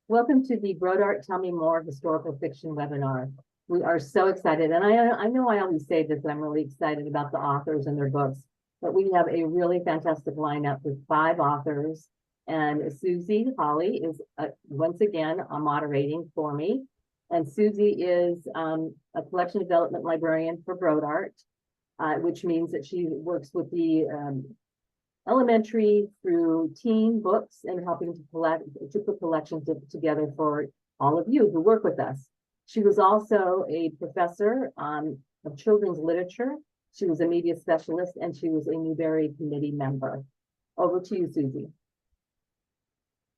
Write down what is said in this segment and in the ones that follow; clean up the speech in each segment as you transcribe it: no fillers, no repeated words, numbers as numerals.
Welcome to the Brodart Tell Me More historical fiction webinar. We are so excited, and I know I always say this, but I'm really excited about the authors and their books, but we have a really fantastic lineup with 5 authors, and Susie Holly is once again moderating for me. And Susie is a collection development librarian for Brodart, which means that she works with the elementary through teen books and helping to put collections together for all of you who work with us. She was also a professor of children's literature. She was a media specialist, and she was a Newbery Committee member. Over to you, Susie.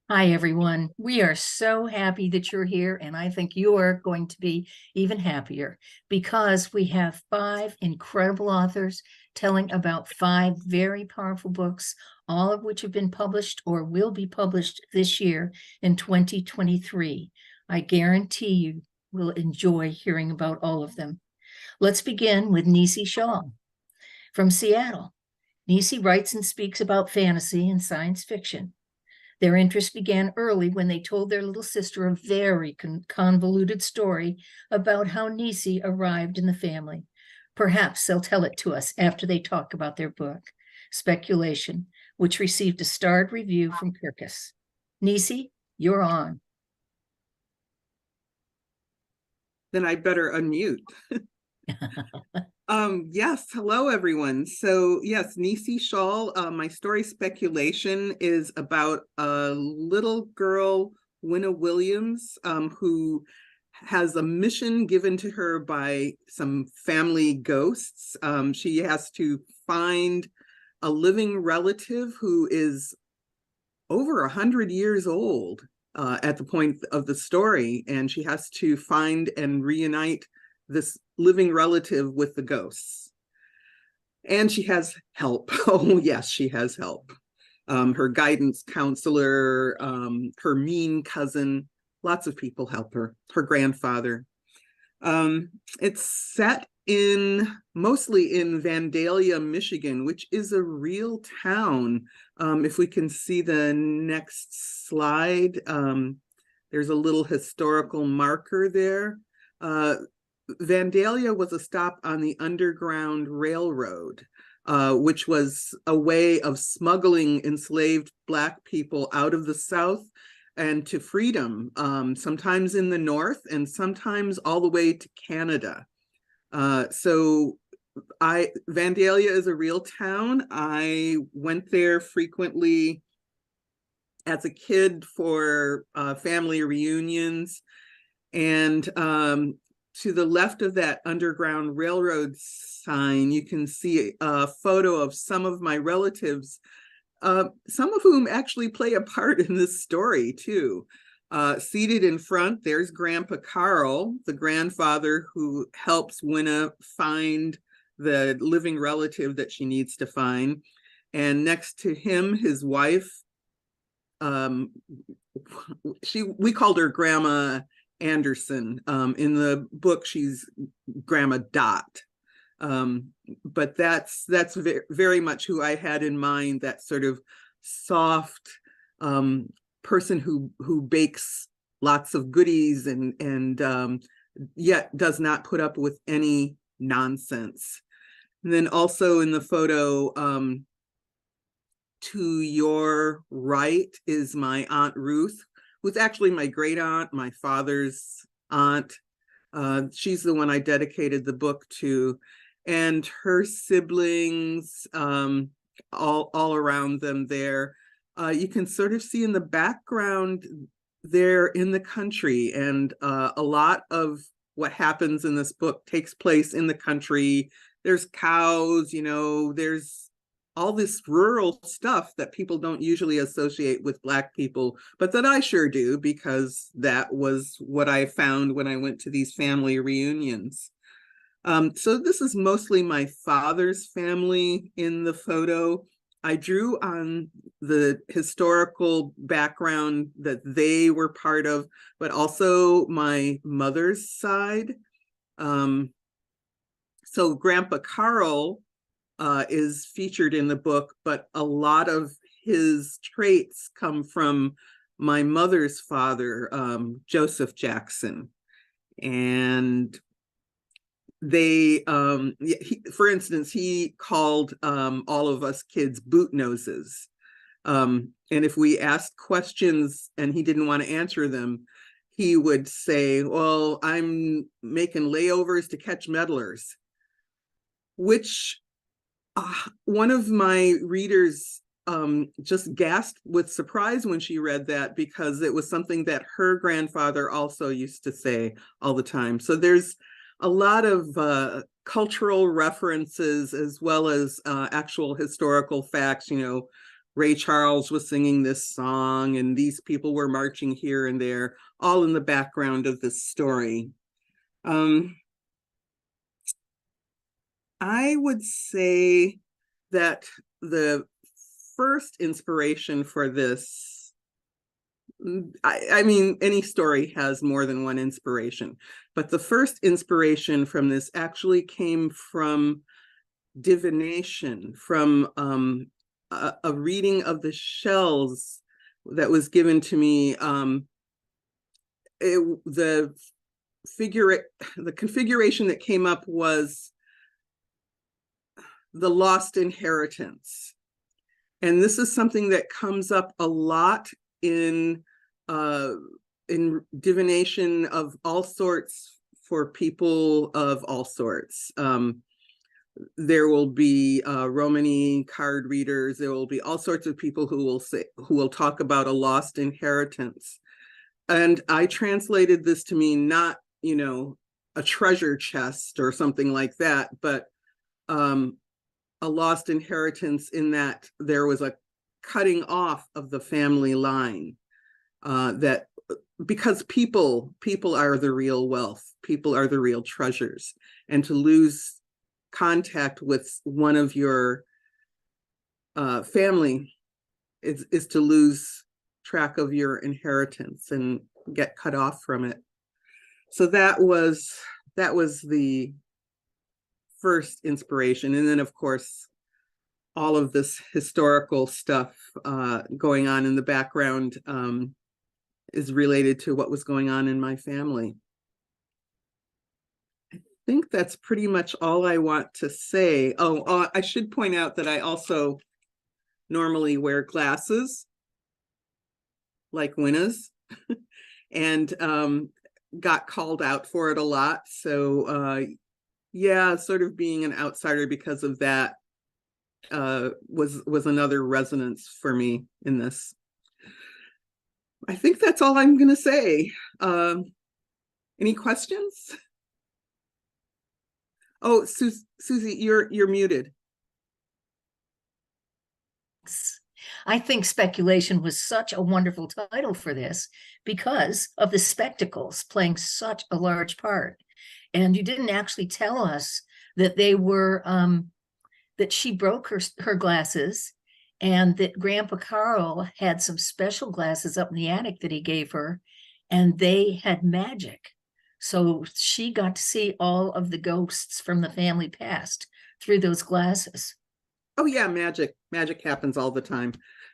Hi, everyone. We are so happy that you're here, and I think you are going to be even happier because we have 5 incredible authors telling about 5 very powerful books, all of which have been published or will be published this year in 2023. I guarantee you will enjoy hearing about all of them. Let's begin with Nisi Shaw from Seattle. Nisi writes and speaks about fantasy and science fiction. Their interest began early when they told their little sister a very convoluted story about how Nisi arrived in the family. Perhaps they'll tell it to us after they talk about their book, Speculation, which received a starred review from Kirkus. Nisi, you're on. Then I better unmute. Yes, hello everyone. So yes, Nisi Shaw, my story Speculation is about a little girl, Winna Williams, who has a mission given to her by some family ghosts. She has to find a living relative who is over 100 years old at the point of the story, and she has to find and reunite this living relative with the ghosts. And she has help. Oh, yes, she has help. Her guidance counselor, her mean cousin, lots of people help her, her grandfather. It's set mostly in Vandalia, Michigan, which is a real town. If we can see the next slide, there's a little historical marker there. Vandalia was a stop on the Underground Railroad, which was a way of smuggling enslaved Black people out of the South and to freedom, sometimes in the North and sometimes all the way to Canada. So Vandalia is a real town. I went there frequently as a kid for family reunions, and to the left of that Underground Railroad sign, you can see a photo of some of my relatives, some of whom actually play a part in this story too. Seated in front, there's Grandpa Carl, the grandfather who helps Winna find the living relative that she needs to find. And next to him, his wife, we called her Grandma Anderson. In the book, she's Grandma Dot. But that's very much who I had in mind, that sort of soft person who bakes lots of goodies and yet does not put up with any nonsense. And then also in the photo, to your right is my Aunt Ruth, who's actually my great aunt, my father's aunt. She's the one I dedicated the book to, and her siblings, all around them there. You can sort of see in the background they're in the country, and a lot of what happens in this book takes place in the country. There's cows, there's all this rural stuff that people don't usually associate with Black people, but that I sure do, because that was what I found when I went to these family reunions. So this is mostly my father's family in the photo. I drew on the historical background that they were part of, but also my mother's side. So Grandpa Carl is featured in the book, but a lot of his traits come from my mother's father, Joseph Jackson. And they, for instance, he called all of us kids boot noses. And if we asked questions and he didn't want to answer them, he would say, well, I'm making layovers to catch meddlers, which one of my readers just gasped with surprise when she read that, because it was something that her grandfather also used to say all the time. So there's a lot of cultural references as well as actual historical facts. You know, Ray Charles was singing this song and these people were marching here and there, all in the background of this story. I would say that the first inspiration for this, I mean, any story has more than one inspiration, but the first inspiration from this actually came from divination, from a reading of the shells that was given to me. The configuration that came up was the lost inheritance. And this is something that comes up a lot in divination of all sorts for people of all sorts. There will be Romani card readers. There will be all sorts of people who will talk about a lost inheritance. And I translated this to mean not, you know, a treasure chest or something like that, but a lost inheritance in that there was a cutting off of the family line, that because people are the real wealth, people are the real treasures, and to lose contact with one of your family is to lose track of your inheritance and get cut off from it. So that was the first inspiration. And then of course all of this historical stuff going on in the background is related to what was going on in my family. I think that's pretty much all I want to say. I should point out that I also normally wear glasses like Winna's and got called out for it a lot. So yeah, sort of being an outsider because of that was another resonance for me in this. I think that's all I'm going to say. Any questions? Oh, Susie, you're muted. I think speculation was such a wonderful title for this because of the spectacles playing such a large part. And you didn't actually tell us that they were, that she broke her glasses and that Grandpa Carl had some special glasses up in the attic that he gave her, and they had magic. So she got to see all of the ghosts from the family past through those glasses. Oh yeah, magic happens all the time.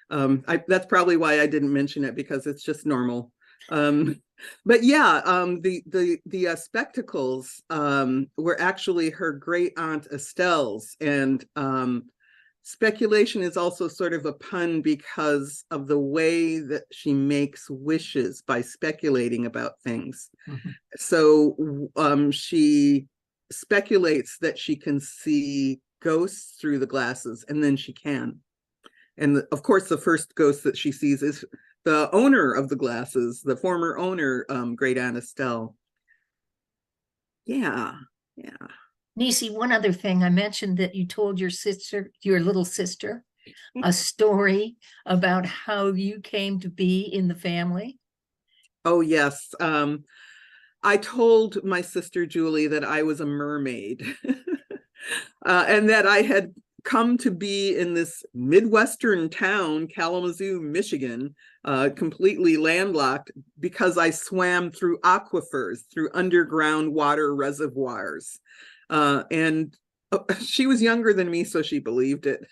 That's probably why I didn't mention it, because it's just normal. But yeah, the spectacles were actually her great aunt Estelle's, and speculation is also sort of a pun because of the way that she makes wishes by speculating about things. Mm-hmm. So she speculates that she can see ghosts through the glasses, and then she can. And of course, the first ghost that she sees is the owner of the glasses, the former owner, Great Aunt Estelle. Yeah. Nisi, one other thing, I mentioned that you told your sister, your little sister, a story about how you came to be in the family. Oh, yes. I told my sister Julie that I was a mermaid and that I had come to be in this Midwestern town, Kalamazoo, Michigan, completely landlocked, because I swam through aquifers, through underground water reservoirs. And she was younger than me, so she believed it.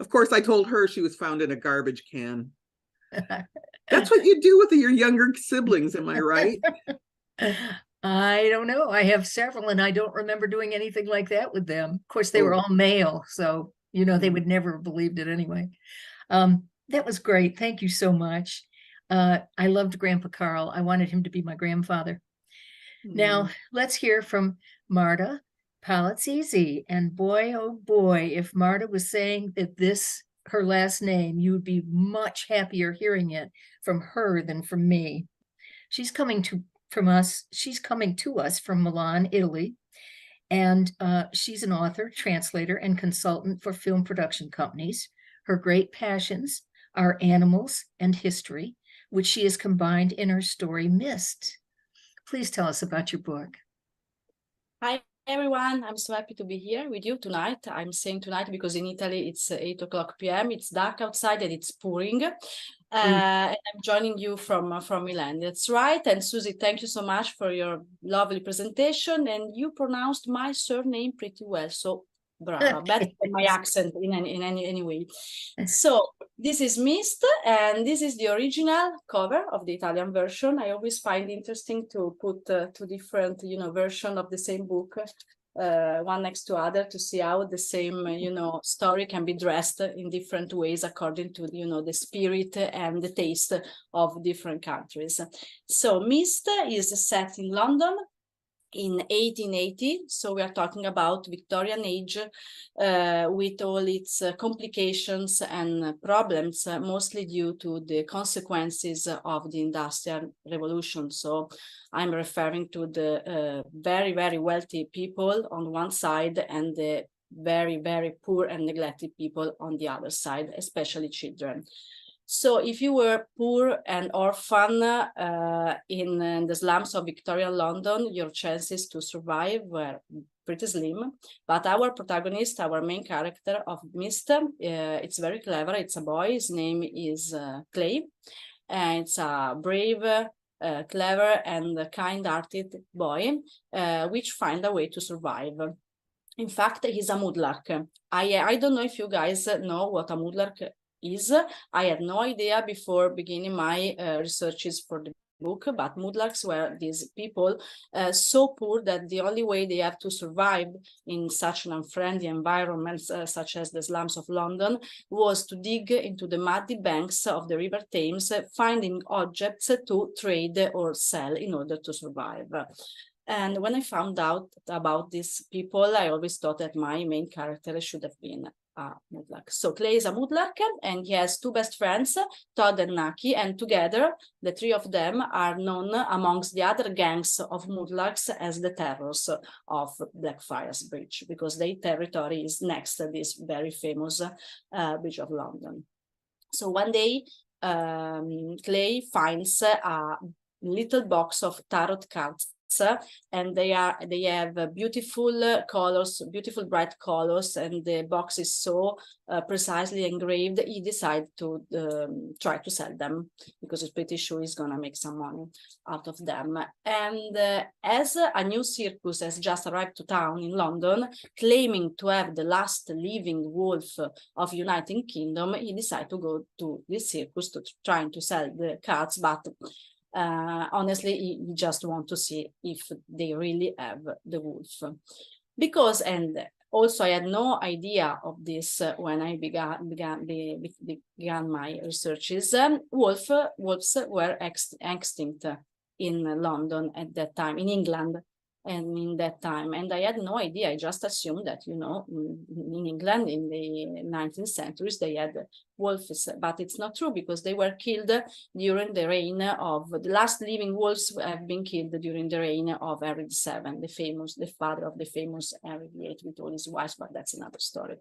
Of course, I told her she was found in a garbage can. That's what you do with your younger siblings, am I right? I don't know. I have several, and I don't remember doing anything like that with them. Of course, they were Oh. all male, so you know they Mm. would never have believed it anyway. That was great. Thank you so much. I loved Grandpa Carl. I wanted him to be my grandfather. Now, let's hear from Marta Palazzese. And boy, oh boy, if Marta was saying that this, her last name, you would be much happier hearing it from her than from me. She's coming to us from Milan, Italy. And she's an author, translator, and consultant for film production companies. Her great passions are animals and history, which she has combined in her story Mist. Please tell us about your book. Hi, everyone. I'm so happy to be here with you tonight. I'm saying tonight because in Italy it's 8 p.m. It's dark outside and it's pouring. And I'm joining you from Milan. That's right. And Susie, thank you so much for your lovely presentation. And you pronounced my surname pretty well. So brava, better than my accent in any way. So this is Mist, and this is the original cover of the Italian version. I always find interesting to put two different, version of the same book, one next to other, to see how the same, story can be dressed in different ways according to, the spirit and the taste of different countries. So Mist is set in London in 1880, so we are talking about Victorian age with all its complications and problems, mostly due to the consequences of the Industrial Revolution. So I'm referring to the very, very wealthy people on one side and the very, very poor and neglected people on the other side, especially children. So if you were poor and orphan in the slums of Victorian London, your chances to survive were pretty slim. But our protagonist, our main character of Mist, it's very clever. It's a boy. His name is Clay. And it's a brave, clever and kind-hearted boy, which find a way to survive. In fact, he's a mudlark. I don't know if you guys know what a mudlark is. I had no idea before beginning my researches for the book, but mudlarks were these people so poor that the only way they have to survive in such an unfriendly environment such as the slums of London was to dig into the muddy banks of the River Thames, finding objects to trade or sell in order to survive. And when I found out about these people, I always thought that my main character should have been a mudlark. So Clay is a mudlark, and he has two best friends, Todd and Naki, and together the three of them are known amongst the other gangs of mudlarks as the terrors of Blackfriars Bridge, because their territory is next to this very famous Bridge of London. So one day, Clay finds a little box of tarot cards, and they have beautiful colors, beautiful bright colors, and the box is so precisely engraved. He decided to try to sell them because he's pretty sure he's gonna make some money out of them. And as a new circus has just arrived to town in London, claiming to have the last living wolf of United Kingdom, he decided to go to this circus to trying to sell the cards, but honestly, you just want to see if they really have the wolf. Because, and also I had no idea of this when I began my researches, wolves were extinct in London at that time, in England. And in that time, and I had no idea. I just assumed that, in England in the 19th centuries, they had wolves, but it's not true because they were killed during the reign of the last living wolves have been killed during the reign of Henry VII, the father of the famous Henry VIII with all his wives, but that's another story.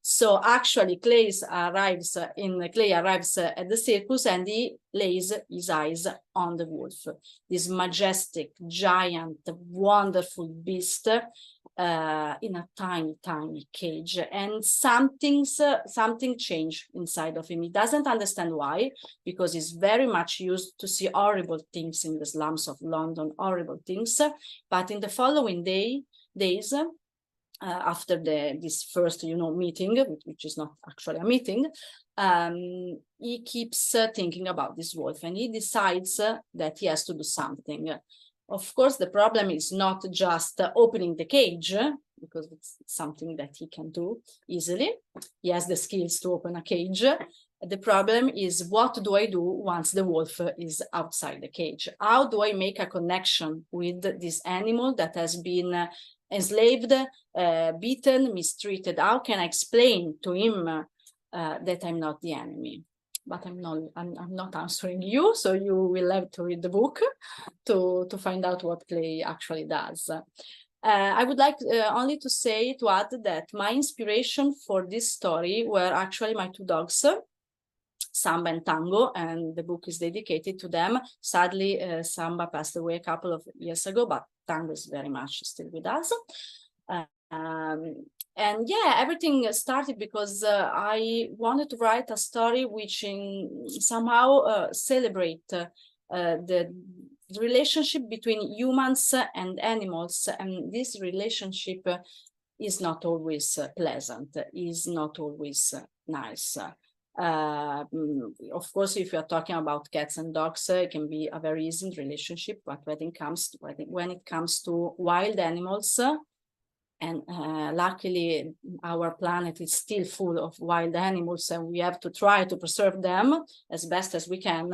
So actually, Clay arrives at the circus and he lays his eyes on the wolf, this majestic, giant, wonderful beast in a tiny, tiny cage, and something changed inside of him. He doesn't understand why, because he's very much used to see horrible things in the slums of London, horrible things. But in the following days, after this first, meeting, which is not actually a meeting, he keeps thinking about this wolf, and he decides that he has to do something. Of course, the problem is not just opening the cage, because it's something that he can do easily. He has the skills to open a cage. The problem is, what do I do once the wolf is outside the cage? How do I make a connection with this animal that has been enslaved, beaten, mistreated? How can I explain to him that I'm not the enemy? But I'm not answering you, so you will have to read the book to find out what Clay actually does. I would like only to add that my inspiration for this story were actually my two dogs, Samba and Tango, and the book is dedicated to them. Sadly, Samba passed away a couple of years ago, but Tango is very much still with us. And yeah, everything started because I wanted to write a story which somehow celebrate the relationship between humans and animals, and this relationship is not always pleasant, is not always nice. Of course, if you're talking about cats and dogs, it can be a very easy relationship, but when it comes to wild animals, and luckily our planet is still full of wild animals, and we have to try to preserve them as best as we can,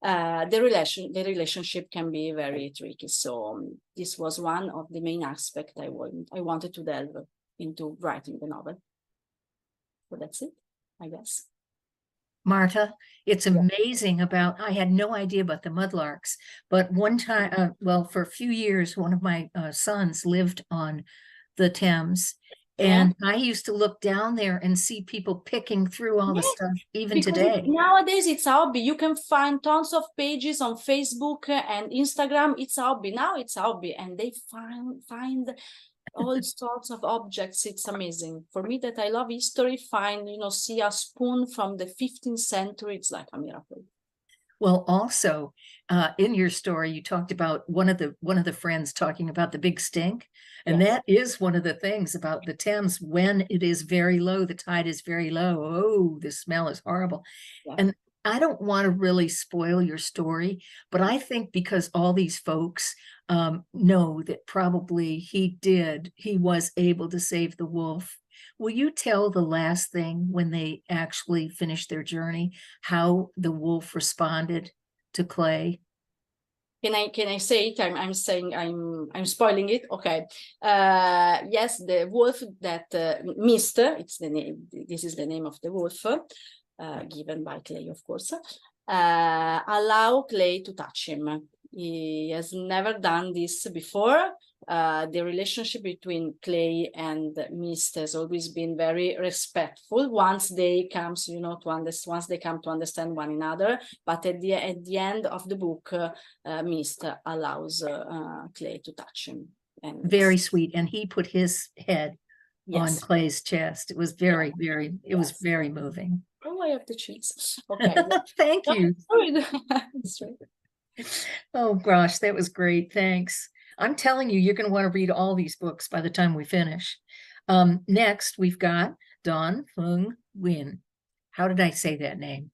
the relationship can be very tricky. So this was one of the main aspects I wanted to delve into writing the novel. So that's it, I guess. Marta, it's amazing I had no idea about the mudlarks, but one time, well, for a few years, one of my sons lived on the Thames, and I used to look down there and see people picking through all the stuff, even because today. Nowadays it's a hobby. You can find tons of pages on Facebook and Instagram. It's a hobby. Now it's a hobby, and they find all sorts of objects. It's amazing. For me, that I love history, see a spoon from the 15th century. It's like a miracle. Well, also in your story, you talked about one of the friends talking about the big stink, and that is one of the things about the Thames. When it is very low, the tide is very low. Oh, the smell is horrible. And I don't want to really spoil your story, but I think because all these folks know that probably he was able to save the wolf. Will you tell the last thing when they actually finished their journey, how the wolf responded to Clay? Can I say it? I'm saying I'm spoiling it. Okay. Yes, the wolf that missed. It's the name. This is the name of the wolf, given by Clay, of course. Allow Clay to touch him. He has never done this before. The relationship between Clay and Mist has always been very respectful once they come to understand one another. But at the end of the book, Mist allows Clay to touch him. And very sweet. And he put his head on Clay's chest. It was very was very moving. Oh, I have the cheese. Okay. Thank you. That's right. Oh gosh, that was great. Thanks. I'm telling you, you're going to want to read all these books by the time we finish. Next, we've got Dawn Fung Nguyen. How did I say that name?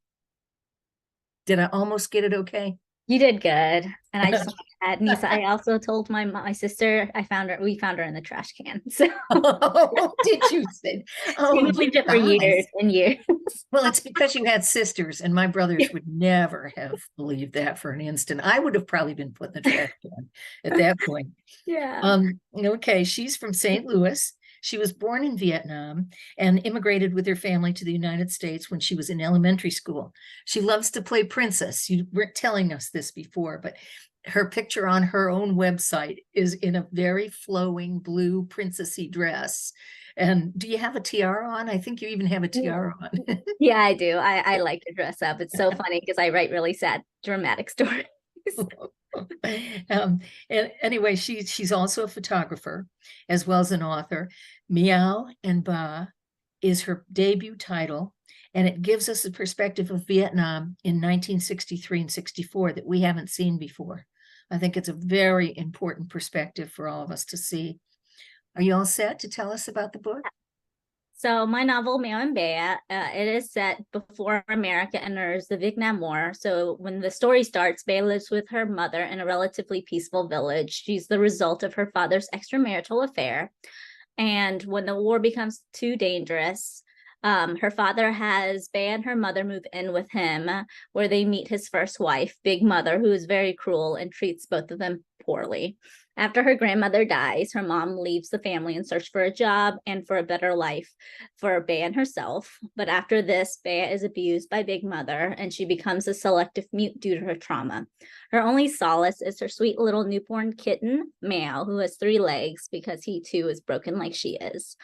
Did I almost get it okay? You did good. And I just want to add, Nisa, I also told my sister, we found her in the trash can. So did you say? Oh, we lived it for years and years. Well, it's because you had sisters, and my brothers would never have believed that for an instant. I would have probably been put in the trash can at that point. Yeah. Okay, she's from St. Louis. She was born in Vietnam and immigrated with her family to the United States when she was in elementary school. She loves to play princess. You weren't telling us this before, but her picture on her own website is in a very flowing blue princessy dress. And do you have a tiara on? I think you even have a tiara on. Yeah, I do. I like to dress up. It's so funny because I write really sad, dramatic stories. And anyway, she's also a photographer as well as an author. Meow and Ba is her debut title, and it gives us a perspective of Vietnam in 1963 and 64 that we haven't seen before. I think it's a very important perspective for all of us to see. Are you all set to tell us about the book? So my novel, Meo and Bea, it is set before America enters the Vietnam War. So when the story starts, Bea lives with her mother in a relatively peaceful village. She's the result of her father's extramarital affair. And when the war becomes too dangerous, her father has Bea and her mother move in with him, where they meet his first wife, Big Mother, who is very cruel and treats both of them poorly. After her grandmother dies, her mom leaves the family in search for a job and for a better life for Bea and herself. But after this, Bea is abused by Big Mother and she becomes a selective mute due to her trauma. Her only solace is her sweet little newborn kitten, Mao, who has 3 legs because he too is broken like she is.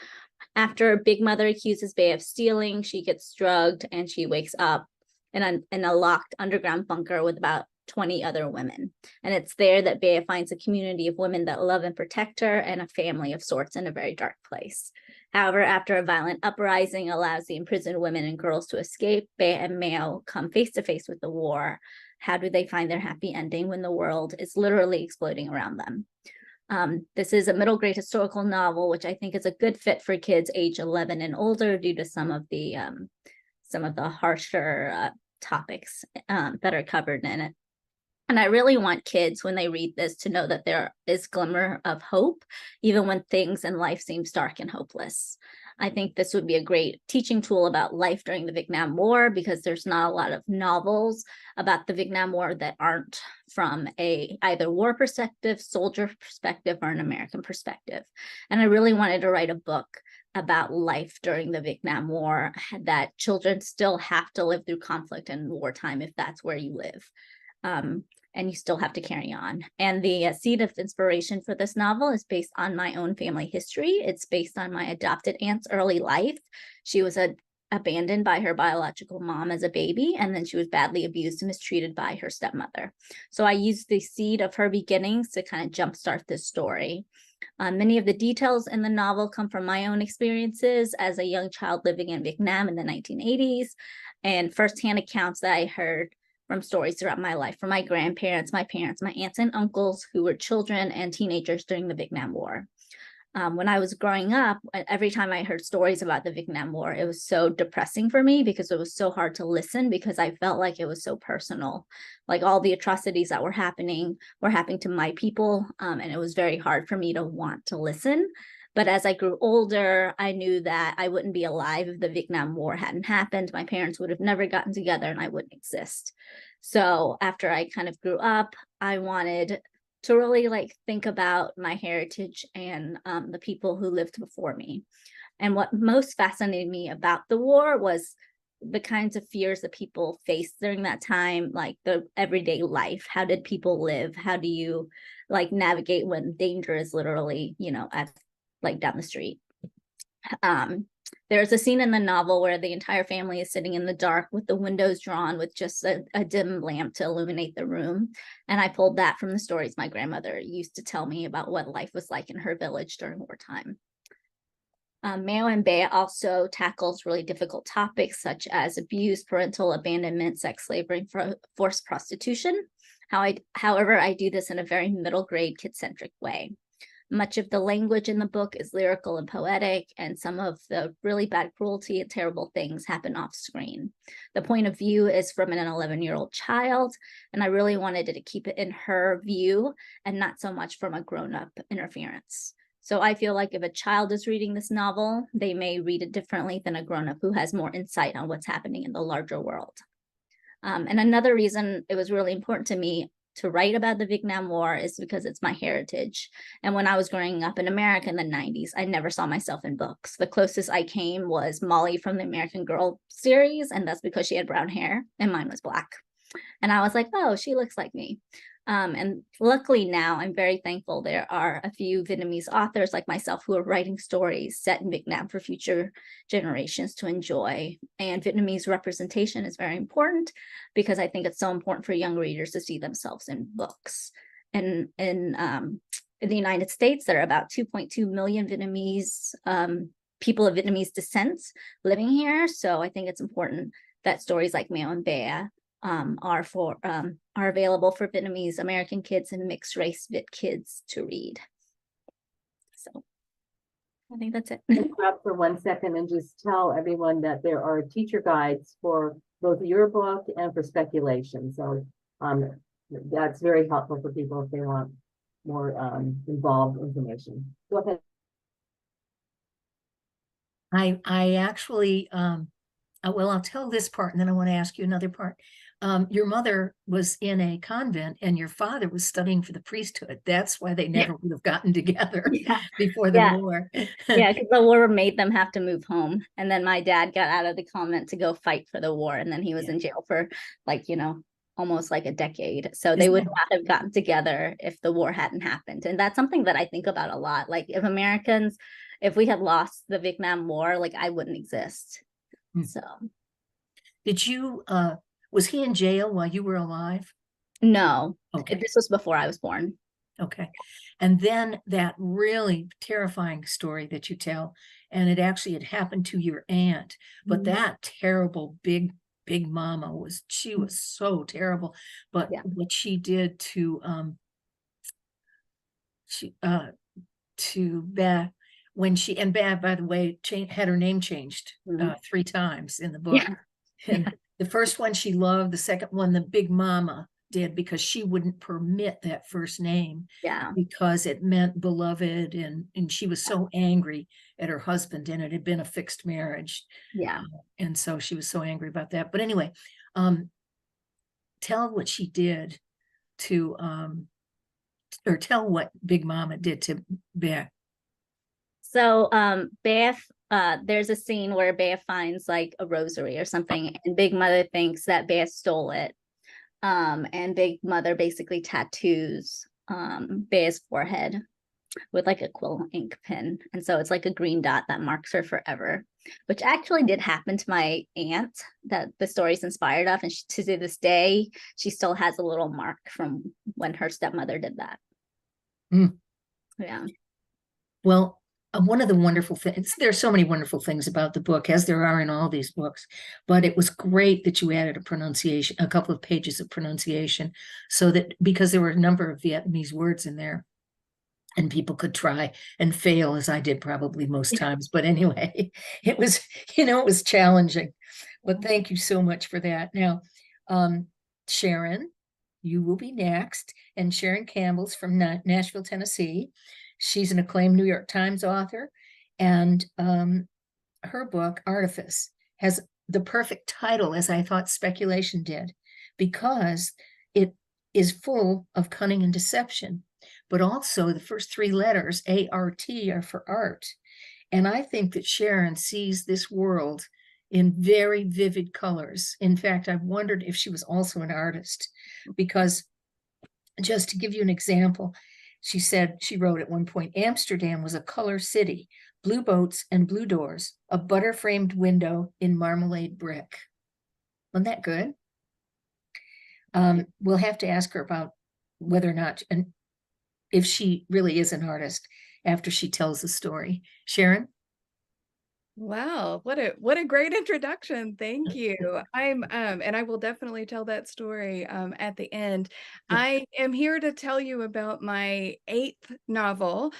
After Big Mother accuses Bea of stealing, she gets drugged and she wakes up in a locked underground bunker with about 20 other women. And it's there that Bea finds a community of women that love and protect her and a family of sorts in a very dark place. However, after a violent uprising allows the imprisoned women and girls to escape, Bea and Mao come face to face with the war. How do they find their happy ending when the world is literally exploding around them? This is a middle grade historical novel, which I think is a good fit for kids age 11 and older due to some of the harsher topics that are covered in it. And I really want kids, when they read this, to know that there is glimmer of hope, even when things in life seem dark and hopeless. I think this would be a great teaching tool about life during the Vietnam War, because there's not a lot of novels about the Vietnam War that aren't from either war perspective, soldier perspective, or an American perspective. And I really wanted to write a book about life during the Vietnam War, that children still have to live through conflict and wartime if that's where you live. And you still have to carry on. And the seed of inspiration for this novel is based on my own family history. It's based on my adopted aunt's early life. She was abandoned by her biological mom as a baby, and then she was badly abused and mistreated by her stepmother. So I used the seed of her beginnings to kind of jumpstart this story. Many of the details in the novel come from my own experiences as a young child living in Vietnam in the 1980s, and firsthand accounts that I heard from stories throughout my life from my grandparents, my parents, my aunts and uncles who were children and teenagers during the Vietnam War. When I was growing up, every time I heard stories about the Vietnam War, it was so depressing for me because it was so hard to listen, because I felt like it was so personal. Like all the atrocities that were happening to my people, and it was very hard for me to want to listen. But as I grew older, I knew that I wouldn't be alive if the Vietnam War hadn't happened. My parents would have never gotten together and I wouldn't exist. So after I kind of grew up, I wanted to really think about my heritage and the people who lived before me. And what most fascinated me about the war was the kinds of fears that people faced during that time, like the everyday life. How did people live? How do you navigate when danger is literally, down the street? There's a scene in the novel where the entire family is sitting in the dark with the windows drawn with just a dim lamp to illuminate the room. And I pulled that from the stories my grandmother used to tell me about what life was like in her village during wartime. Meo and Bea also tackles really difficult topics such as abuse, parental abandonment, sex slavery, forced prostitution. However, I do this in a very middle grade kid-centric way. Much of the language in the book is lyrical and poetic, and some of the really bad cruelty and terrible things happen off screen. The point of view is from an 11-year-old child, and I really wanted to keep it in her view and not so much from a grown-up interference. So I feel like if a child is reading this novel, they may read it differently than a grown-up who has more insight on what's happening in the larger world. And another reason it was really important to me to write about the Vietnam War is because it's my heritage. And when I was growing up in America in the 90s, I never saw myself in books. The closest I came was Molly from the American Girl series, and that's because she had brown hair and mine was black. And I was like, oh, she looks like me. And luckily now I'm very thankful there are a few Vietnamese authors like myself who are writing stories set in Vietnam for future generations to enjoy. And Vietnamese representation is very important because I think it's so important for young readers to see themselves in books. And in the United States, there are about 2.2 million Vietnamese people of Vietnamese descent living here. So I think it's important that stories like Meo and Bea are available for Vietnamese American kids and mixed race Vit kids to read. So I think that's it. Interrupt for 1 second and just tell everyone that there are teacher guides for both your book and for speculation. So that's very helpful for people if they want more involved information. Go ahead. I actually, well, I'll tell this part and then I want to ask you another part. Your mother was in a convent and your father was studying for the priesthood. That's why they never would have gotten together Yeah. before the Yeah. war. Yeah, because the war made them have to move home. And then my dad got out of the convent to go fight for the war. And then he was in jail for like, almost like a decade. So they would not have gotten together if the war hadn't happened. And that's something that I think about a lot. Like if we had lost the Vietnam War, like I wouldn't exist. So Did you, was he in jail while you were alive? no, Okay. this was before I was born. Okay. And then that really terrifying story that you tell, and it actually had happened to your aunt, but Mhm. that terrible big mama she was so terrible. But Yeah. what she did to Beth when she, and Beth, by the way, had her name changed Mhm. 3 times in the book. Yeah. And the first one she loved, the second one, the big mama did, because she wouldn't permit that first name Yeah. because it meant beloved. And she was so angry at her husband, and it had been a fixed marriage. Yeah. And so she was so angry about that. But anyway, tell what she did to, or tell what Big Mama did to Beth. So Beth, there's a scene where Beth finds like a rosary or something, and Big Mother thinks that Beth stole it. And Big Mother basically tattoos Beth's forehead with like a quill ink pen. And so it's like a green dot that marks her forever, which actually did happen to my aunt that the story's inspired of. And to this day, she still has a little mark from when her stepmother did that. Mm. Yeah. Well, one of the wonderful things, there's so many wonderful things about the book, as there are in all these books, but it was great that you added a couple of pages of pronunciation, so that, because there were a number of Vietnamese words in there, and people could try and fail, as I did probably most times. But anyway, it was, it was challenging. But thank you so much for that. Now, Sharon, you will be next. And Sharon Campbell's from Nashville, Tennessee. She's an acclaimed New York Times author. And her book, Artifice, has the perfect title, as I thought Speculation did, because it is full of cunning and deception. But also the first 3 letters, A-R-T, are for art. And I think that Sharon sees this world in very vivid colors. In fact, I've wondered if she was also an artist, because just to give you an example, she wrote at one point, Amsterdam was a color city, blue boats and blue doors, a butter-framed window in marmalade brick. Wasn't that good? We'll have to ask her about whether or not, and if she really is an artist after she tells the story. Sharon? Wow, what a great introduction. Thank you. I'm and I will definitely tell that story at the end. I am here to tell you about my 8th novel,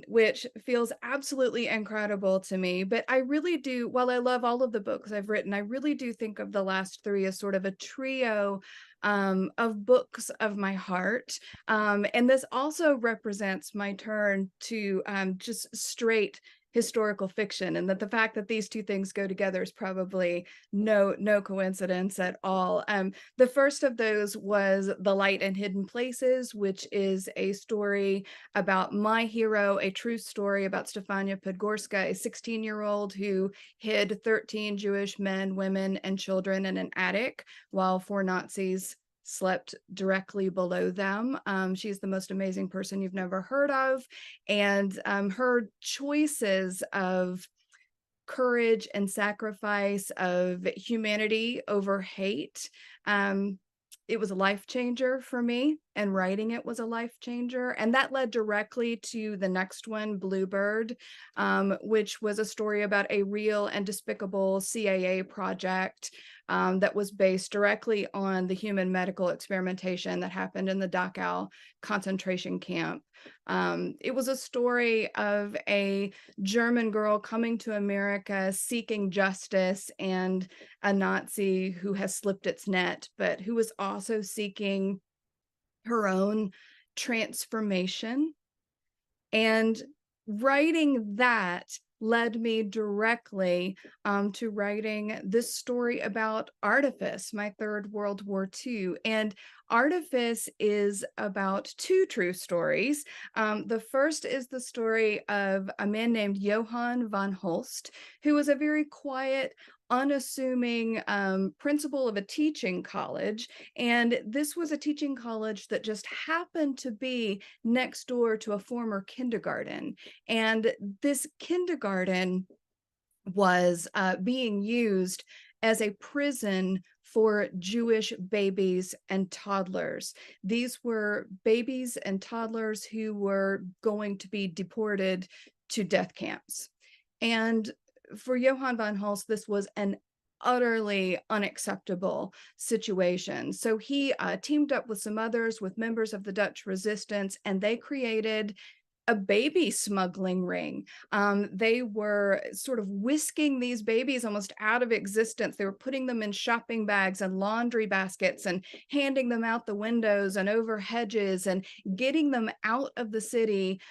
which feels absolutely incredible to me. But I really do, while I love all of the books I've written, I really do think of the last 3 as sort of a trio of books of my heart. And this also represents my turn to just straight historical fiction, and that the fact that these 2 things go together is probably no coincidence at all. The first of those was The Light in Hidden Places, which is a story about my hero, a true story about Stefania Podgorska, a 16-year-old who hid 13 Jewish men, women, and children in an attic while 4 Nazis slept directly below them. She's the most amazing person you've never heard of. And her choices of courage and sacrifice, of humanity over hate, it was a life changer for me. and writing it was a life changer. And that led directly to the next one, Bluebird, which was a story about a real and despicable CIA project that was based directly on the human medical experimentation that happened in the Dachau concentration camp. It was a story of a German girl coming to America seeking justice, and a Nazi who has slipped its net, but who was also seeking her own transformation. And writing that led me directly to writing this story about Artifice, my third World War II. And Artifice is about two true stories. The first is the story of a man named Johann von Holst, who was a very quiet, unassuming principal of a teaching college. And this was a teaching college that just happened to be next door to a former kindergarten. And this kindergarten was being used as a prison for Jewish babies and toddlers. These were babies and toddlers who were going to be deported to death camps. And for Johann von Holst, this was an utterly unacceptable situation. So he teamed up with some others, with members of the Dutch resistance, and they created a baby smuggling ring. They were sort of whisking these babies almost out of existence. They were putting them in shopping bags and laundry baskets and handing them out the windows and over hedges and getting them out of the city,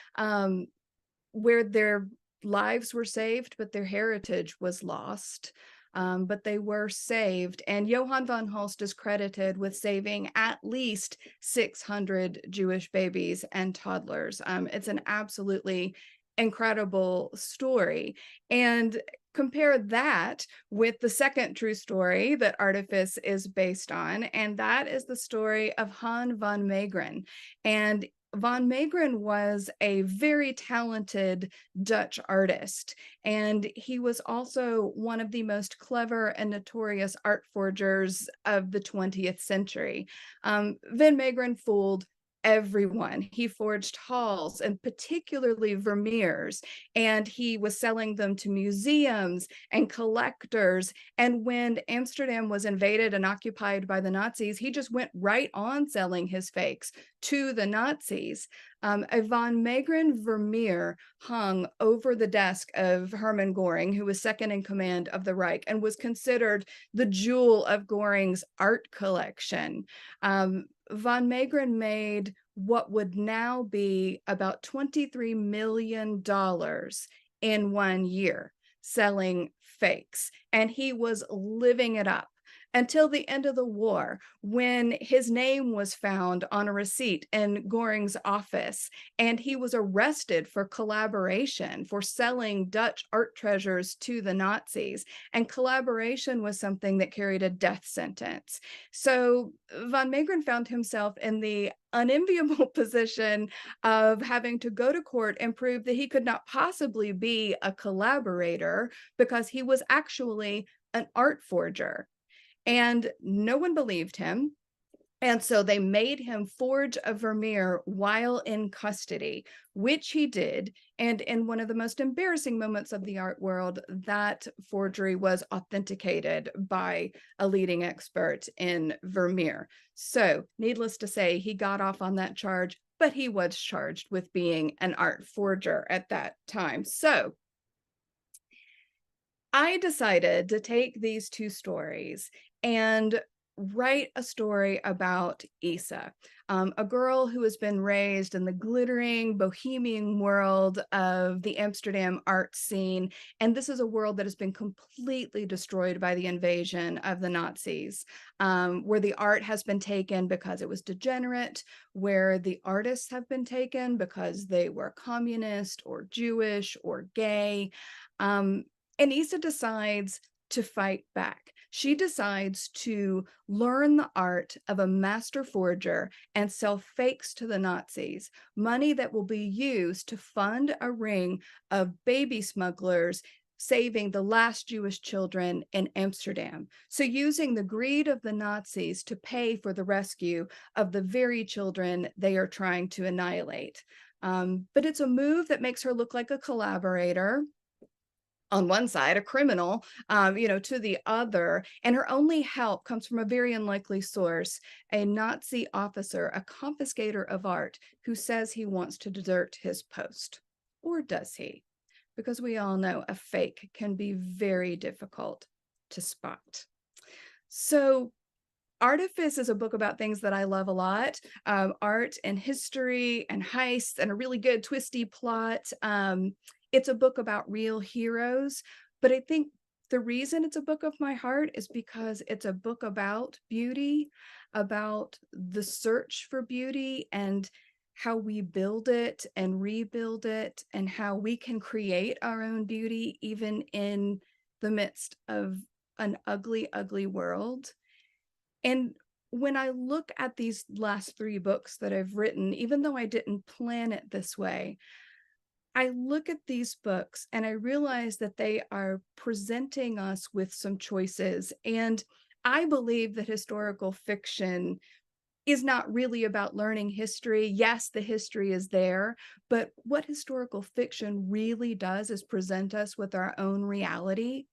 where their lives were saved, but their heritage was lost. But they were saved. And Johann von Holst is credited with saving at least 600 Jewish babies and toddlers. It's an absolutely incredible story. And compare that with the second true story that Artifice is based on, and that is the story of Han van Meegeren. And Van Meegeren was a very talented Dutch artist, and he was also one of the most clever and notorious art forgers of the 20th century. Van Meegeren fooled everyone. He forged Halls and particularly Vermeers, and he was selling them to museums and collectors. And when Amsterdam was invaded and occupied by the Nazis, he just went right on selling his fakes to the Nazis. A Van Meegeren Vermeer hung over the desk of Hermann Göring, who was second in command of the Reich and was considered the jewel of Göring's art collection. Van Meegeren made what would now be about $23 million in 1 year selling fakes, and he was living it up until the end of the war, when his name was found on a receipt in Göring's office, and he was arrested for collaboration, for selling Dutch art treasures to the Nazis. And collaboration was something that carried a death sentence. So Van Meegeren found himself in the unenviable position of having to go to court and prove that he could not possibly be a collaborator because he was actually an art forger. And no one believed him. And so they made him forge a Vermeer while in custody, which he did. And in one of the most embarrassing moments of the art world, that forgery was authenticated by a leading expert in Vermeer. So needless to say, he got off on that charge, but he was charged with being an art forger at that time. So I decided to take these two stories and write a story about Isa, a girl who has been raised in the glittering bohemian world of the Amsterdam art scene. And this is a world that has been completely destroyed by the invasion of the Nazis, where the art has been taken because it was degenerate, where the artists have been taken because they were communist or Jewish or gay. And Isa decides to fight back. She decides to learn the art of a master forger and sell fakes to the Nazis, money that will be used to fund a ring of baby smugglers saving the last Jewish children in Amsterdam. So using the greed of the Nazis to pay for the rescue of the very children they are trying to annihilate. But it's a move that makes her look like a collaborator on one side, a criminal, to the other. And her only help comes from a very unlikely source, a Nazi officer, a confiscator of art, who says he wants to desert his post. Or does he? Because we all know a fake can be very difficult to spot. So Artifice is a book about things that I love a lot, art and history and heists and a really good twisty plot. It's a book about real heroes, but I think the reason it's a book of my heart is because it's a book about beauty, about the search for beauty and how we build it and rebuild it, and how we can create our own beauty even in the midst of an ugly, ugly world. And when I look at these last 3 books that I've written, even though I didn't plan it this way, I look at these books and I realize that they are presenting us with some choices. And I believe that historical fiction is not really about learning history. Yes, the history is there, but what historical fiction really does is present us with our own reality.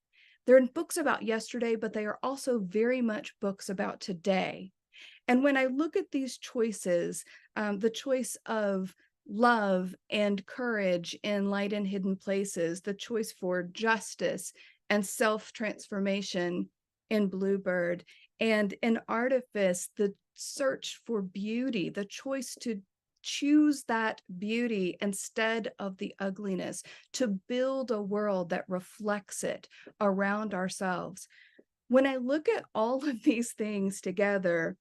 They're books about yesterday, but they are also very much books about today. And when I look at these choices, the choice of love and courage in Light and Hidden Places, the choice for justice and self-transformation in Bluebird, and in Artifice, the search for beauty, the choice to choose that beauty instead of the ugliness, to build a world that reflects it around ourselves. When I look at all of these things together,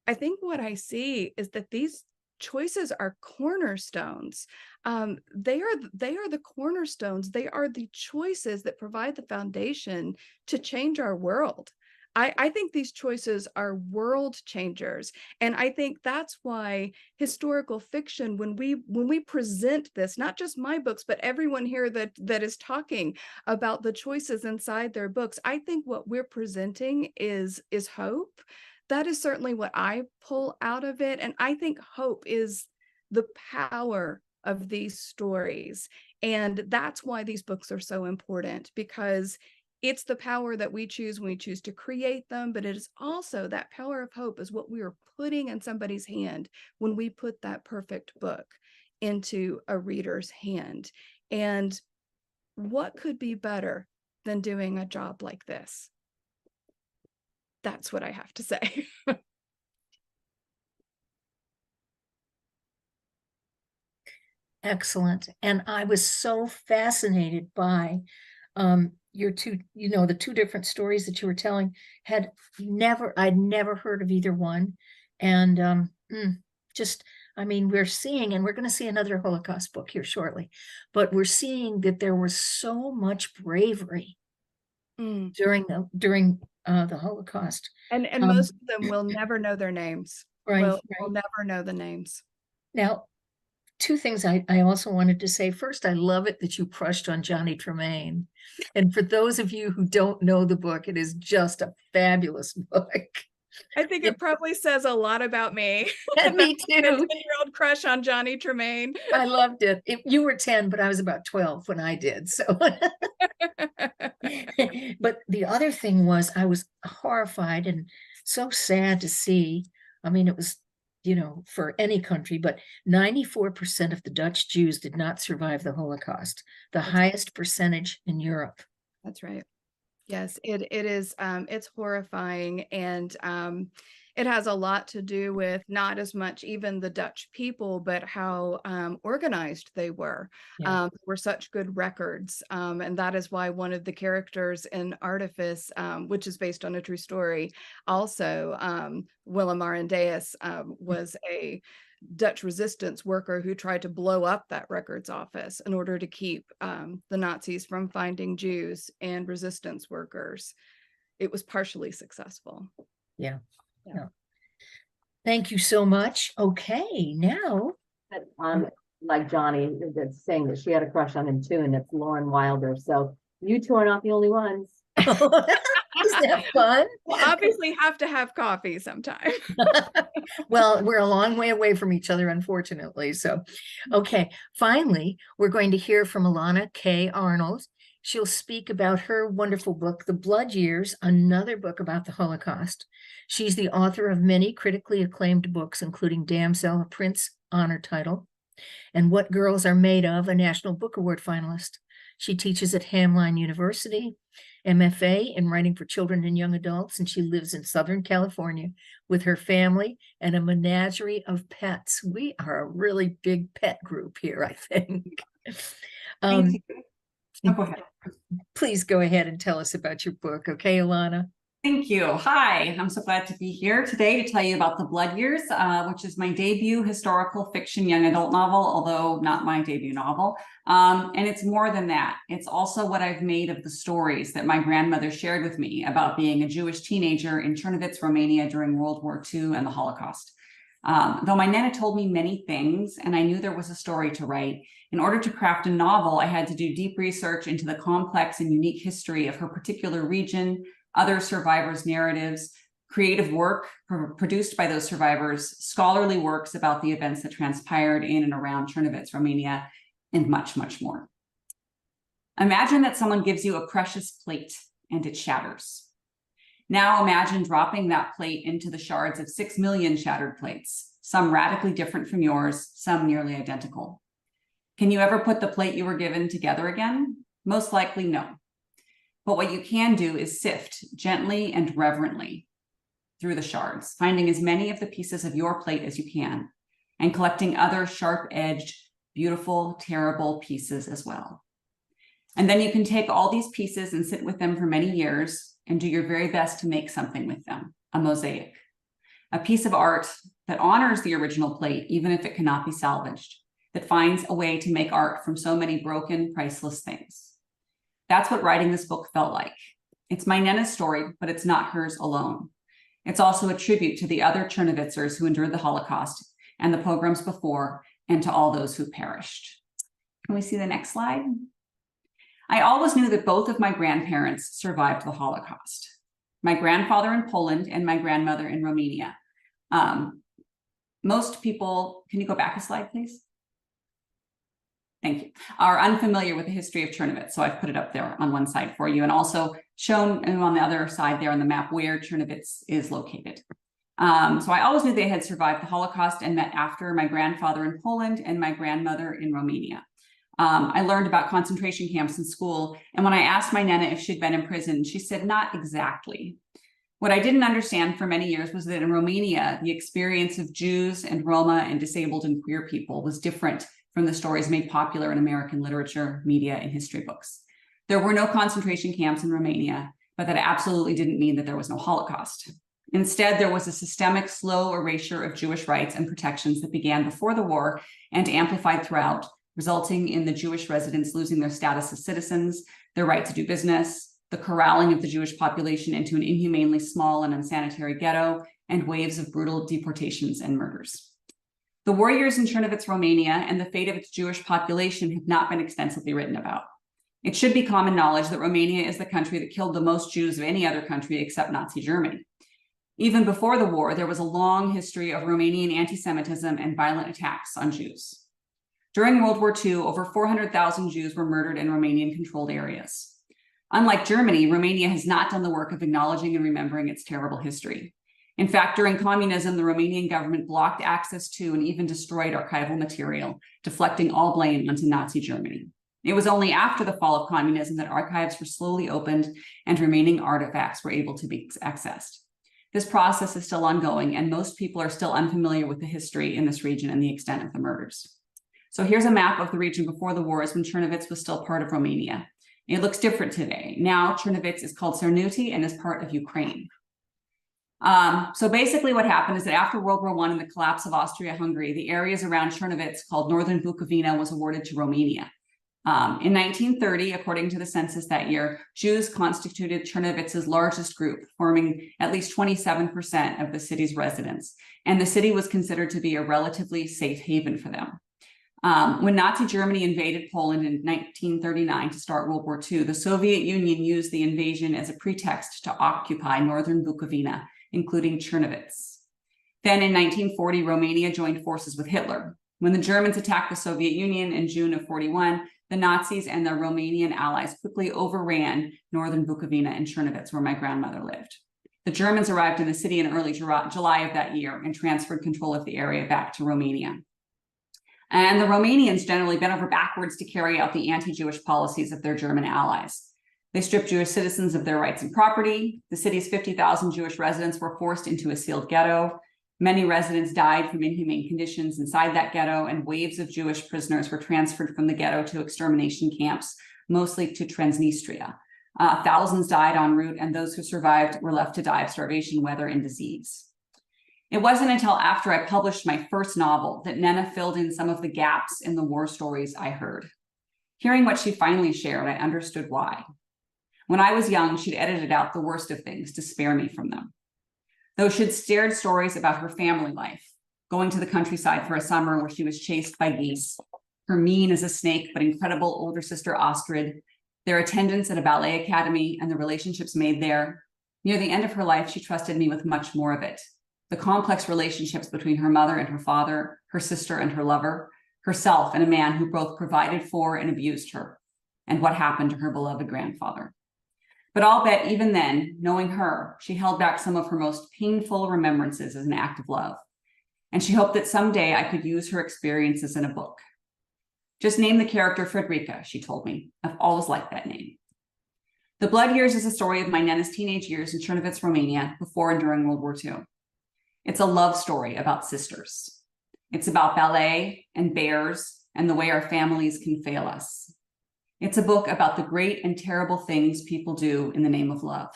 I think what I see is that these choices are cornerstones. They are the cornerstones. They are the choices that provide the foundation to change our world. I think these choices are world changers. And I think that's why historical fiction, when we present this, not just my books, but everyone here that is talking about the choices inside their books, I think what we're presenting is hope. That is certainly what I pull out of it. And I think hope is the power of these stories. And that's why these books are so important, because it's the power that we choose when we choose to create them, but it is also that power of hope is what we are putting in somebody's hand when we put that perfect book into a reader's hand. And what could be better than doing a job like this? That's what I have to say. Excellent. And I was so fascinated by your two, the 2 different stories that you were telling. I'd never heard of either one. And we're seeing, and we're going to see another Holocaust book here shortly, but we're seeing that there was so much bravery during the Holocaust. And most of them will never know their names. Right, We'll right. never know the names. Now, 2 things I also wanted to say. First, I love it that you crushed on Johnny Tremain. And for those of you who don't know the book, it is just a fabulous book. I think it probably says a lot about me. Me too. A 10-year-old crush on Johnny Tremain. I loved it. You were 10, but I was about 12 when I did. So, but the other thing was I was horrified and so sad to see. I mean, it was, for any country, but 94% of the Dutch Jews did not survive the Holocaust, the highest percentage in Europe. That's right. Yes, it is. It's horrifying, and it has a lot to do with not as much even the Dutch people, but how organized they were. Yeah. Were such good records, and that is why one of the characters in Artifice, which is based on a true story, also Willem Arendeus was a Dutch resistance worker who tried to blow up that records office in order to keep the Nazis from finding Jews and resistance workers. It was partially successful. Yeah. Thank you so much. Okay, now. Like Johnny, that's saying that she had a crush on him too, and it's Lauren Wilder. So You two are not the only ones. Isn't that fun? We'll obviously have to have coffee sometime. Well, we're a long way away from each other, unfortunately. So, okay. Finally, we're going to hear from Alana K. Arnold. She'll speak about her wonderful book, The Blood Years, another book about the Holocaust. She's the author of many critically acclaimed books, including Damsel, a Prince Honor title, and What Girls Are Made Of, a National Book Award finalist. She teaches at Hamline University, MFA in writing for children and young adults, and she lives in Southern California with her family and a menagerie of pets. We are a really big pet group here, I think. Thank you. Oh, go ahead. Please go ahead and tell us about your book, okay, Alana? Thank you. Hi, I'm so glad to be here today to tell you about The Blood Years, which is my debut historical fiction young adult novel, although not my debut novel. And it's more than that. It's also what I've made of the stories that my grandmother shared with me about being a Jewish teenager in Chernovitz, Romania during World War II and the Holocaust. Though my Nana told me many things and I knew there was a story to write, in order to craft a novel, I had to do deep research into the complex and unique history of her particular region, other survivors' narratives, creative work produced by those survivors, scholarly works about the events that transpired in and around Chernovitz, Romania, and much, much more. Imagine that someone gives you a precious plate and it shatters. Now imagine dropping that plate into the shards of 6 million shattered plates, some radically different from yours, some nearly identical. Can you ever put the plate you were given together again? Most likely no. But what you can do is sift gently and reverently through the shards, finding as many of the pieces of your plate as you can, and collecting other sharp-edged, beautiful, terrible pieces as well. And then you can take all these pieces and sit with them for many years and do your very best to make something with them, a mosaic, a piece of art that honors the original plate, even if it cannot be salvaged, that finds a way to make art from so many broken, priceless things. That's what writing this book felt like. It's my Nana's story, but it's not hers alone. It's also a tribute to the other Chernovitzers who endured the Holocaust and the pogroms before, and to all those who perished. Can we see the next slide? I always knew that both of my grandparents survived the Holocaust. My grandfather in Poland and my grandmother in Romania. Most people, can you go back a slide, please? Thank you, are unfamiliar with the history of Chernovitz. So I've put it up there on one side for you, and also shown on the other side there on the map where Chernovitz is located. So I always knew they had survived the Holocaust and met after my grandfather in Poland and my grandmother in Romania. I learned about concentration camps in school, and when I asked my Nana if she'd been in prison, she said, not exactly. What I didn't understand for many years was that in Romania, the experience of Jews and Roma and disabled and queer people was different from the stories made popular in American literature, media, and history books. There were no concentration camps in Romania, but that absolutely didn't mean that there was no Holocaust. Instead, there was a systemic, slow erasure of Jewish rights and protections that began before the war and amplified throughout, resulting in the Jewish residents losing their status as citizens, their right to do business, the corralling of the Jewish population into an inhumanely small and unsanitary ghetto, and waves of brutal deportations and murders. The war years in Chernovitz, Romania, and the fate of its Jewish population have not been extensively written about. It should be common knowledge that Romania is the country that killed the most Jews of any other country except Nazi Germany. Even before the war, there was a long history of Romanian anti-Semitism and violent attacks on Jews. During World War II, over 400,000 Jews were murdered in Romanian-controlled areas. Unlike Germany, Romania has not done the work of acknowledging and remembering its terrible history. In fact, during communism, the Romanian government blocked access to and even destroyed archival material, deflecting all blame onto Nazi Germany. It was only after the fall of communism that archives were slowly opened and remaining artifacts were able to be accessed. This process is still ongoing, and most people are still unfamiliar with the history in this region and the extent of the murders. So here's a map of the region before the wars when Chernovitz was still part of Romania. It looks different today. Now Chernovitz is called Cernuti and is part of Ukraine. So basically what happened is that after World War I and the collapse of Austria-Hungary, the areas around Chernovitz called Northern Bukovina was awarded to Romania. In 1930, according to the census that year, Jews constituted Chernovitz's largest group, forming at least 27% of the city's residents, and the city was considered to be a relatively safe haven for them. When Nazi Germany invaded Poland in 1939 to start World War II, the Soviet Union used the invasion as a pretext to occupy northern Bukovina, including Chernovitz. Then in 1940, Romania joined forces with Hitler. When the Germans attacked the Soviet Union in June of 41, the Nazis and their Romanian allies quickly overran northern Bukovina and Chernovitz, where my grandmother lived. The Germans arrived in the city in early July of that year and transferred control of the area back to Romania. And the Romanians generally bent over backwards to carry out the anti-Jewish policies of their German allies. They stripped Jewish citizens of their rights and property. The city's 50,000 Jewish residents were forced into a sealed ghetto. Many residents died from inhumane conditions inside that ghetto, and waves of Jewish prisoners were transferred from the ghetto to extermination camps, mostly to Transnistria. Thousands died en route, and those who survived were left to die of starvation, weather, and disease. It wasn't until after I published my first novel that Nena filled in some of the gaps in the war stories I heard. Hearing what she finally shared, I understood why. When I was young, she'd edited out the worst of things to spare me from them. Though she'd shared stories about her family life, going to the countryside for a summer where she was chased by geese, her mean as a snake but incredible older sister Astrid, their attendance at a ballet academy and the relationships made there, near the end of her life, she trusted me with much more of it. The complex relationships between her mother and her father, her sister and her lover, herself and a man who both provided for and abused her, and what happened to her beloved grandfather. But I'll bet even then, knowing her, she held back some of her most painful remembrances as an act of love. And she hoped that someday I could use her experiences in a book. Just name the character Frederica, she told me. I've always liked that name. The Blood Years is a story of my Nena's teenage years in Chernovitz, Romania, before and during World War II. It's a love story about sisters. It's about ballet and bears and the way our families can fail us. It's a book about the great and terrible things people do in the name of love.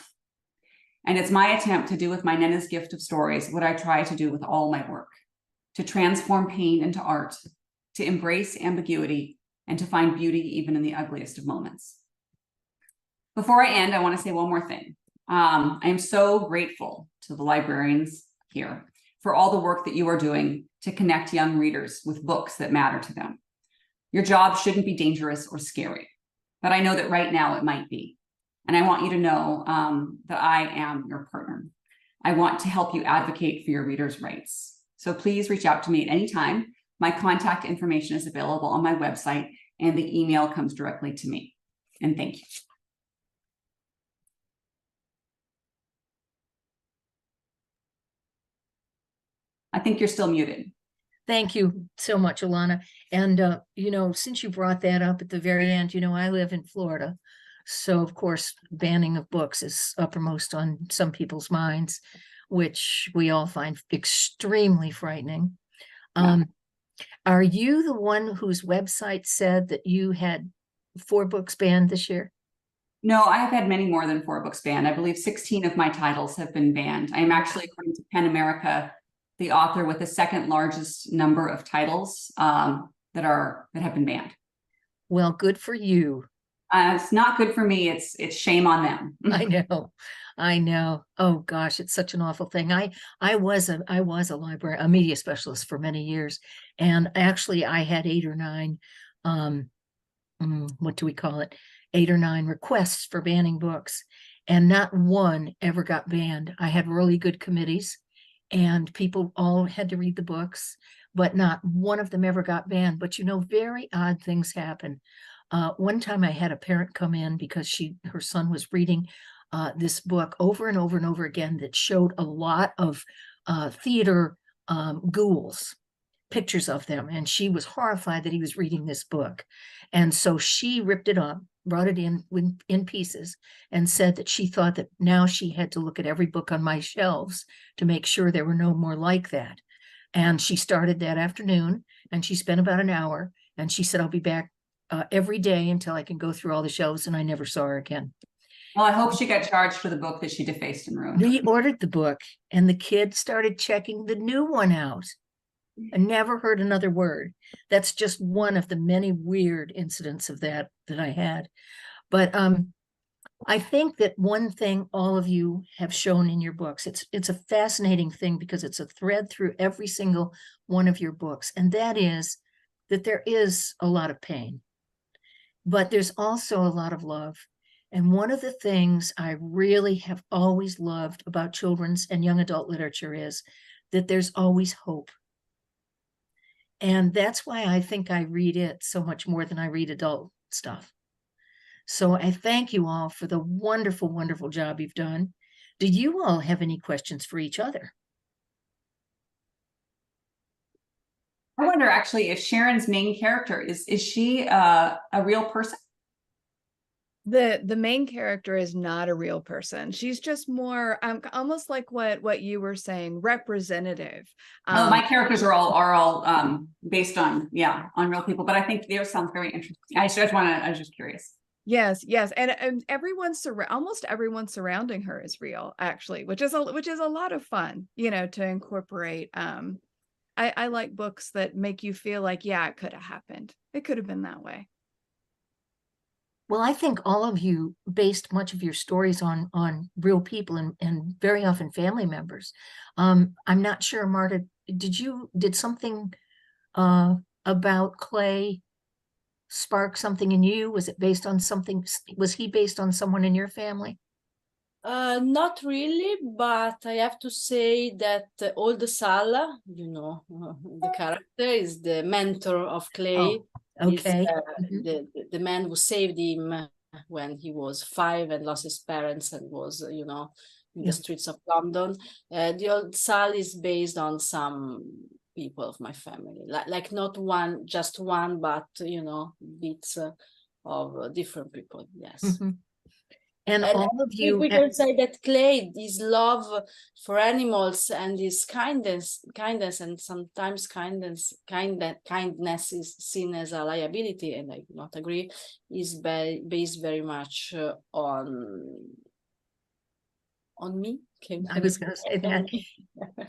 And it's my attempt to do with my Nena's gift of stories what I try to do with all my work, to transform pain into art, to embrace ambiguity, and to find beauty even in the ugliest of moments. Before I end, I want to say one more thing. I am so grateful to the librarians here for all the work that you are doing to connect young readers with books that matter to them. Your job shouldn't be dangerous or scary, but I know that right now it might be. And I want you to know that I am your partner. I want to help you advocate for your readers' rights. So please reach out to me at any time. My contact information is available on my website, and the email comes directly to me. And thank you. I think you're still muted. Thank you so much, Alana. And, since you brought that up at the very end, I live in Florida. So, of course, banning of books is uppermost on some people's minds, which we all find extremely frightening. Yeah. Are you the one whose website said that you had 4 books banned this year? No, I have had many more than 4 books banned. I believe 16 of my titles have been banned. I am actually, according to PEN America, the author with the second largest number of titles that have been banned. Well, good for you. It's not good for me. It's shame on them. I know. Oh gosh, it's such an awful thing. I was a media specialist for many years, and actually I had 8 or 9 what do we call it? 8 or 9 requests for banning books, and not one ever got banned. I had really good committees, and people all had to read the books, but not one of them ever got banned. But very odd things happen. One time I had a parent come in because her son was reading this book over and over and over again that showed a lot of theater ghouls, pictures of them. And she was horrified that he was reading this book. And so she ripped it up, brought it in pieces, and said that she thought that now she had to look at every book on my shelves to make sure there were no more like that. And she started that afternoon, and she spent about an hour, and she said, I'll be back every day until I can go through all the shelves, and I never saw her again. Well, I hope she got charged for the book that she defaced and ruined. We ordered the book, and the kid started checking the new one out. I never heard another word. That's just one of the many weird incidents of that I had. But I think that one thing all of you have shown in your books, it's a fascinating thing because it's a thread through every single one of your books, and that is that there is a lot of pain, but there's also a lot of love. And one of the things I really have always loved about children's and young adult literature is that there's always hope. And that's why I think I read it so much more than I read adult stuff. So I thank you all for the wonderful, wonderful job you've done. Do you all have any questions for each other? I wonder actually if Sharon's main character is she a real person? The main character is not a real person. She's just more almost like what you were saying, representative. Oh, my characters are all based on real people, but I think theirs sounds very interesting. I was just curious. Yes, and almost everyone surrounding her is real, actually, which is a lot of fun, to incorporate. I like books that make you feel like, yeah, it could have happened. It could have been that way. Well, I think all of you based much of your stories on real people and very often family members. I'm not sure, Marta, did something about Clay spark something in you? Was it based on something? Was he based on someone in your family? Not really, but I have to say that Old Sala, the character is the mentor of Clay. Okay. The man who saved him when he was 5 and lost his parents and was, in the streets of London. The Old Sal is based on some people of my family, like not just one, but bits of different people. Yes. Mm-hmm. And all of you, we can say that Clay, his love for animals and his kindness, and sometimes kindness is seen as a liability, and I do not agree, is based very much on me. I was going to say that.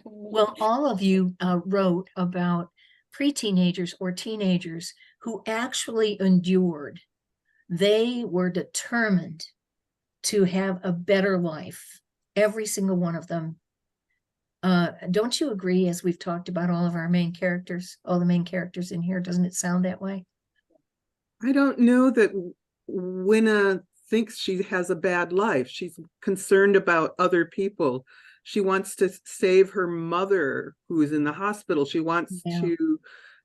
Well, all of you wrote about pre-teenagers or teenagers who actually endured. They were determined to have a better life, every single one of them. Don't you agree, as we've talked about all of our main characters, all the main characters in here, doesn't it sound that way? I don't know that Winna thinks she has a bad life. She's concerned about other people. She wants to save her mother who is in the hospital. She wants to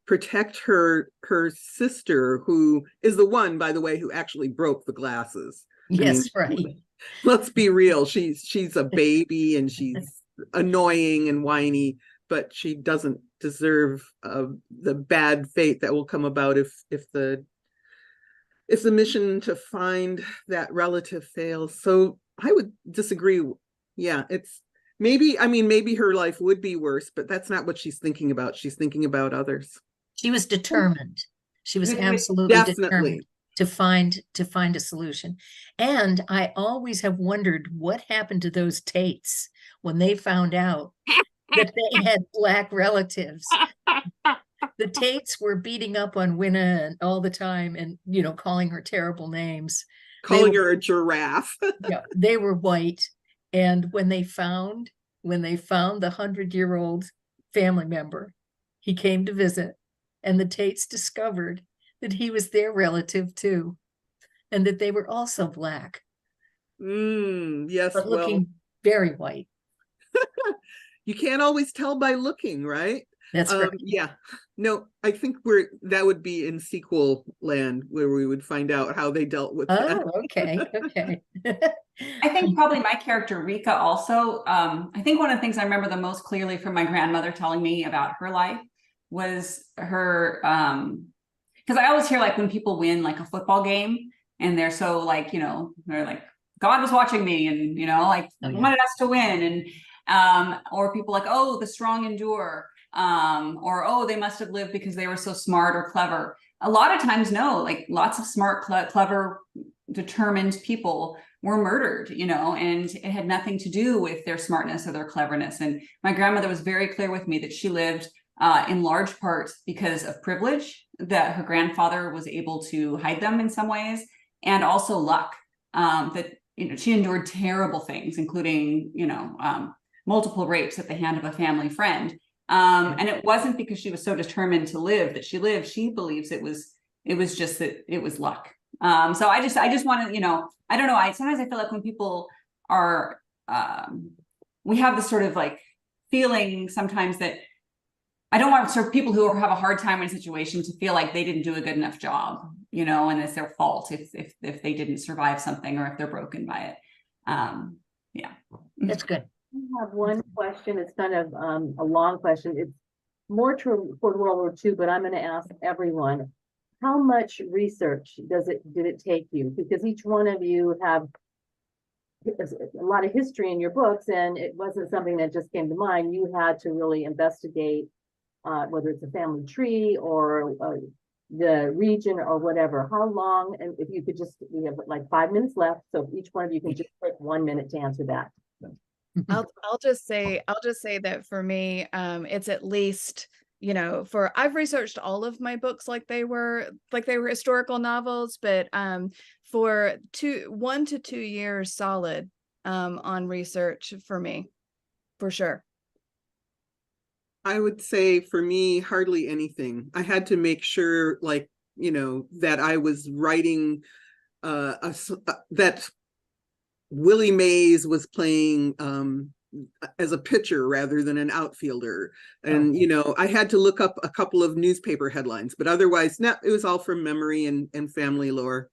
protect her sister, who is the one, by the way, who actually broke the glasses. Yes, right. Let's be real. She's a baby and she's annoying and whiny, but she doesn't deserve the bad fate that will come about if the mission to find that relative fails. So I would disagree. Yeah, it's maybe her life would be worse, but that's not what she's thinking about. She's thinking about others. She was determined. She was absolutely determined to find a solution. And I always have wondered what happened to those Tates when they found out that they had Black relatives. The Tates were beating up on Winna all the time and, calling her terrible names. Calling her a giraffe. Yeah, they were white. And when they found the 100-year-old family member, he came to visit, and the Tates discovered that he was their relative too, and that they were also Black. Yes, but looking very white. You can't always tell by looking, right? That's right. Yeah. No, I think that would be in sequel land where we would find out how they dealt with that. Oh, okay. I think probably my character Rika also. I think one of the things I remember the most clearly from my grandmother telling me about her life was her because I always hear like when people win like a football game and they're so like, they're like, God was watching me and, wanted us to win. And, or people like, oh, the strong endure. Or, oh, they must have lived because they were so smart or clever. A lot of times, no, like lots of smart, clever, determined people were murdered, and it had nothing to do with their smartness or their cleverness. And my grandmother was very clear with me that she lived in large part because of privilege, that her grandfather was able to hide them in some ways, and also luck, that she endured terrible things, including multiple rapes at the hand of a family friend, And it wasn't because she was so determined to live that she lived. She believes it was just that it was luck. So I just want to, you know, I don't know. Sometimes I feel like when people are, we have this sort of like feeling sometimes that I don't want sort of people who have a hard time in a situation to feel like they didn't do a good enough job, you know, and it's their fault if they didn't survive something or if they're broken by it. Yeah. That's good. I have one question. It's kind of a long question. It's more true for World War II, but I'm going to ask everyone, how much research did it take you? Because each one of you have a lot of history in your books, and it wasn't something that just came to mind. You had to really investigate, whether it's a family tree or the region or whatever. How long? And if you could just, we have like 5 minutes left, so if each one of you can just take 1 minute to answer that. I'll just say that for me, it's at least, you know, I've researched all of my books like they were historical novels, but for 1 to 2 years solid on research for me, for sure. I would say for me, hardly anything. I had to make sure, like, you know, that I was writing that Willie Mays was playing as a pitcher rather than an outfielder. And, you know, I had to look up a couple of newspaper headlines, but otherwise, no, it was all from memory and family lore.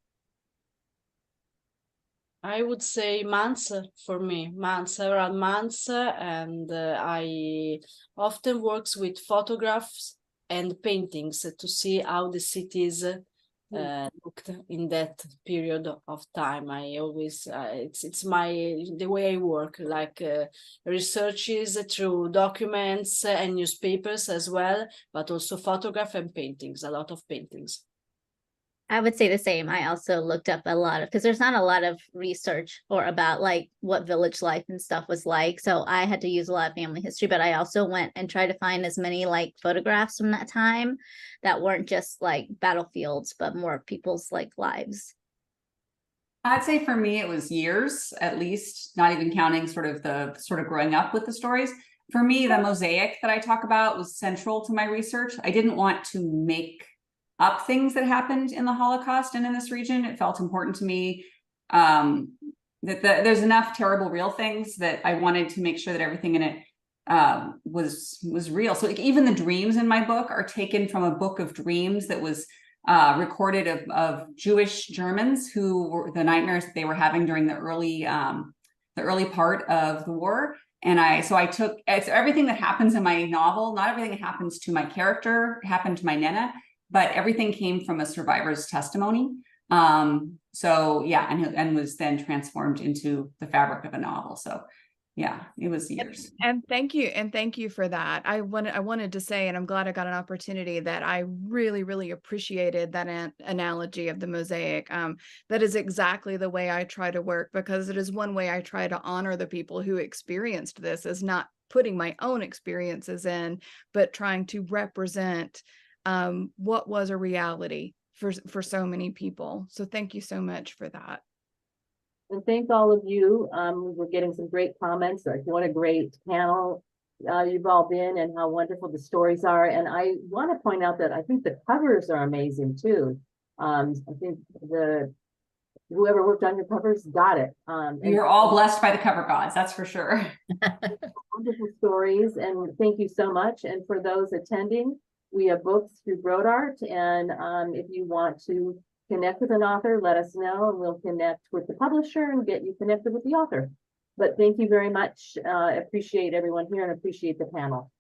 I would say months for me, several months, and I often works with photographs and paintings to see how the cities looked in that period of time. I always it's the way I work, like researches through documents and newspapers as well, but also photograph and paintings, a lot of paintings. I would say the same. I also looked up a lot of, because there's not a lot of research or about like what village life and stuff was like. So I had to use a lot of family history, but I also went and tried to find as many like photographs from that time that weren't just like battlefields, but more people's like lives. I'd say for me, it was years, at least, not even counting sort of growing up with the stories. For me, the mosaic that I talk about was central to my research. I didn't want to make up things that happened in the Holocaust and in this region. It felt important to me that there's enough terrible real things that I wanted to make sure that everything in it was real. So like, even the dreams in my book are taken from a book of dreams that was recorded of Jewish Germans who were the nightmares that they were having during the early part of the war. And so I took everything that happens in my novel, not everything that happens to my character happened to my Nana, but everything came from a survivor's testimony. So yeah, and was then transformed into the fabric of a novel. So yeah, it was years. And thank you for that. I wanted to say, and I'm glad I got an opportunity, that I really, really appreciated that analogy of the mosaic. That is exactly the way I try to work, because it is one way I try to honor the people who experienced this, is not putting my own experiences in, but trying to represent what was a reality for so many people. So thank you so much for that. And thank all of you. We're getting some great comments. Like, what a great panel you've all been, and how wonderful the stories are. And I want to point out that I think the covers are amazing too. I think whoever worked on your covers got it. You're all blessed by the cover gods, that's for sure. Wonderful stories, and thank you so much. And for those attending, we have books through Broad Art, and if you want to connect with an author, let us know, and we'll connect with the publisher and get you connected with the author. But thank you very much. Appreciate everyone here and appreciate the panel.